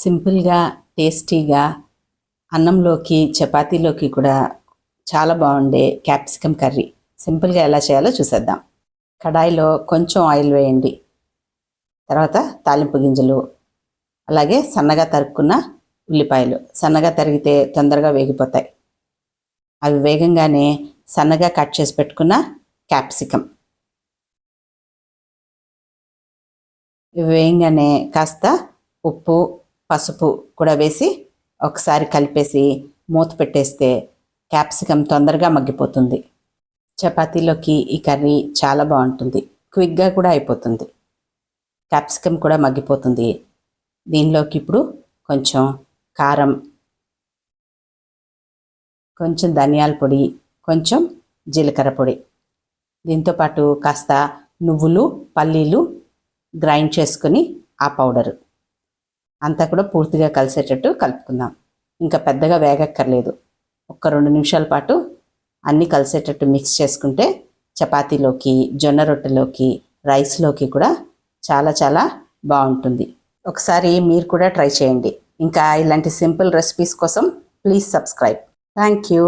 సింపుల్గా టేస్టీగా అన్నంలోకి చపాతీలోకి కూడా చాలా బాగుండే క్యాప్సికమ్ కర్రీ సింపుల్గా ఎలా చేయాలో చూసేద్దాం. కడాయిలో కొంచెం ఆయిల్ వేయండి. తర్వాత తాలింపు గింజలు, అలాగే సన్నగా తరుక్కున్న ఉల్లిపాయలు. సన్నగా తరిగితే తొందరగా వేగిపోతాయి. అవి వేగంగానే సన్నగా కట్ చేసి పెట్టుకున్న క్యాప్సికమ్ ఇవి వేయంగానే కాస్త ఉప్పు, పసుపు కూడా వేసి ఒకసారి కలిపేసి మూత పెట్టేస్తే క్యాప్సికమ్ తొందరగా మగ్గిపోతుంది. చపాతీలోకి ఈ కర్రీ చాలా బాగుంటుంది. క్విక్గా కూడా అయిపోతుంది. క్యాప్సికమ్ కూడా మగ్గిపోతుంది. దీనిలోకి ఇప్పుడు కొంచెం కారం, కొంచెం ధనియాల పొడి, కొంచెం జీలకర్ర పొడి, దీంతోపాటు కాస్త నువ్వులు, పల్లీలు గ్రైండ్ చేసుకుని ఆ పౌడరు అంతా కూడా పూర్తిగా కలిసేటట్టు కలుపుకుందాం. ఇంకా పెద్దగా వేగక్కర్లేదు. ఒక్క 2 నిమిషాల పాటు అన్నీ కలిసేటట్టు మిక్స్ చేసుకుంటే చపాతీలోకి, జొన్న రొట్టెలోకి, రైస్లోకి కూడా చాలా చాలా బాగుంటుంది. ఒకసారి మీరు కూడా ట్రై చేయండి. ఇంకా ఇలాంటి సింపుల్ రెసిపీస్ కోసం ప్లీజ్ సబ్స్క్రైబ్. Thank you.